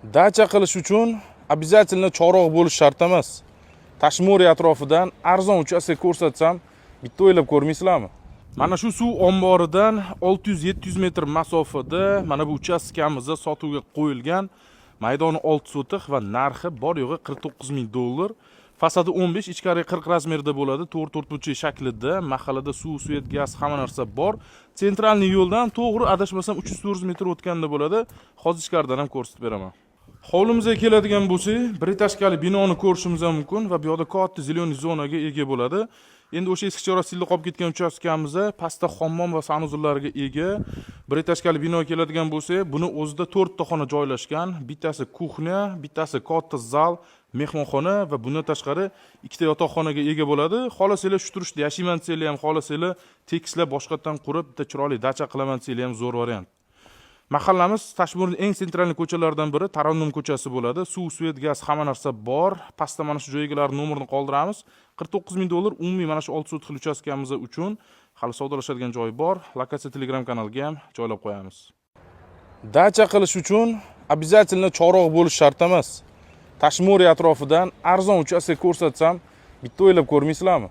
Dacha qilish uchun обязательно chorroq bo'lish shart emas. Tashmoriy atrofidan arzon uchastka ko'rsatsam, bitta o'ylab ko'rmaysizlarmi? Mana shu suv omboridan 600-700 metr masofada mana bu uchastkamizda sotuvga qo'yilgan. Maydoni 6 sotiq va narxi bor yo'g'i $49,000. Fasadi 15, ichkari 40 razmerda bo'ladi. 4-4 shaklida, mahallada suv, svet, gaz, hamma narsa bor. Sentralniy yo'ldan to'g'ri adashmasam 300-400 metr o'tganda bo'ladi. Hozir ichkaridan ham ko'rsatib beraman. Hovlimizga keladigan bo'lsak, bir etажkali binoni ko'rishimiz mumkin va bu yoqda katta zeleniy zonaga ega bo'ladi. Endi o'sha eski chorrasilda qolib ketgan uchastkamizda pastda hammom va sanuzurlarga ega. Bir etажkali bino keladigan bo'lsa, buni o'zida 4 ta xona joylashgan. Bittasi kuxnya, bittasi katta zal, mehmonxona va bundan tashqari 2 ta yotoqxonaga ega bo'ladi. Xolasanglar shu turishda yashayman desanglar ham, xolasanglar tekislab boshqatdan qurib, bitta chiroyli dacha qilaman desanglar ham zo'r variant. Mahallamiz Tashmurning eng sentralniy ko'chalaridan biri Tarannum ko'chasi bo'ladi. Suv, svet, gaz, hamma narsa bor. Pastda mana shu joygalar nomerini qoldiramiz. $49,000 umumiy mana shu 6 sotixli uchastkamiz uchun hali savdolashadigan joy bor. Lokatsiya Telegram kanaliga ham joylab qo'yamiz. Dacha qilish uchun обязательно chorroq bo'lish shart emas. Tashmoriy atrofidan arzon uchastka ko'rsatsam, bitta o'ylab ko'rmaysizlarmi?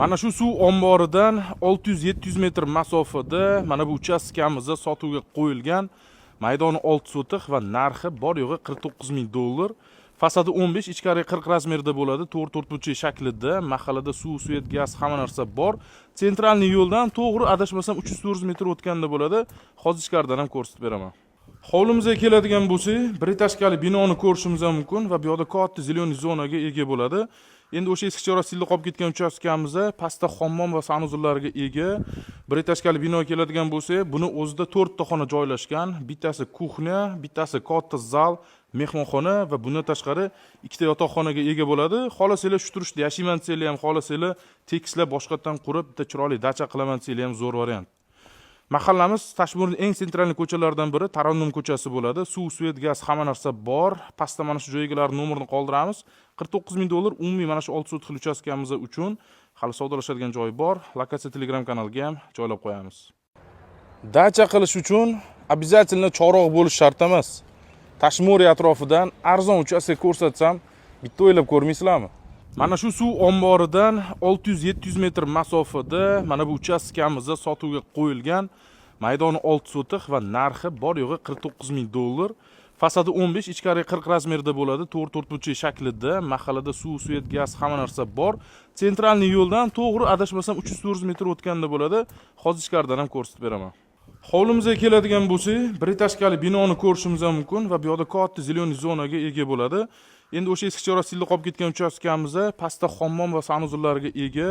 Mana shu suv omboridan 600-700 metr masofada mana bu uchastkamizda sotuvga qo'yilgan. Maydoni 6 sotiq va narxi bor yo'g'i $49,000. Fasadi 15, ichkari 40 razmerda bo'ladi. 4-4 shaklida, mahallada suv, svet, gaz, hamma narsa bor. Sentralniy yo'ldan to'g'ri adashmasam 300-400 metr o'tganda bo'ladi. Hozir ichkaridan ham ko'rsatib beraman. Hovlimizga keladigan bo'lsak, bir etажkali binoni ko'rishimiz mumkin va bu yoqda katta zeleniy zonaga ega bo'ladi. Endi o'sha eski chorrasilda qolib ketgan uchastkamizda pastda hammom va sanuzurlarga ega. Bir etажkali bino keladigan bo'lsa, buni o'zida 4 ta xona joylashgan. Bittasi kuxnya, bittasi katta zal, mehmonxona va bundan tashqari 2 ta yotoqxonaga ega bo'ladi. Xolasanglar shu turishda yashayman desanglar ham, xolasanglar tekislab boshqatdan qurib, bitta chiroyli dacha qilaman desanglar ham zo'r variant. Mahallamiz Tashmurning eng sentralniy ko'chalaridan biri Tarannum ko'chasi bo'ladi. Suv, svet, gaz, hamma narsa bor. Pastda mana shu joygalar nomerini qoldiramiz. $49,000 umumiy mana shu 6 sotixli uchastkamiz uchun hali savdolashadigan joy bor. Lokatsiya Telegram kanaliga ham joylab qo'yamiz. Dacha qilish uchun обязательно chorroq bo'lish shart emas. Tashmoriy atrofidan arzon uchastka ko'rsatsam, bitta o'ylab ko'rmaysizlarmi? Mana shu suv omboridan 600-700 metr masofada mana bu uchastkamizda sotuvga qo'yilgan. Maydoni 6 sotiq va narxi bor yo'g'i $49,000. Fasadi 15, ichkari 40 razmerda bo'ladi. 4-4 shaklida, mahallada suv, svet, gaz, hamma narsa bor. Sentralniy yo'ldan to'g'ri adashmasam 300-400 metr o'tganda bo'ladi. Hozir ichkaridan ham ko'rsatib beraman. Hovlimizga keladigan bo'lsak, bir etажkali binoni ko'rishimiz mumkin va bu yoqda katta zeleniy zonaga ega bo'ladi. Endi o'sha eski chorrasilda qolib ketgan uchastkamizda pastda hammom va sanuzurlarga ega.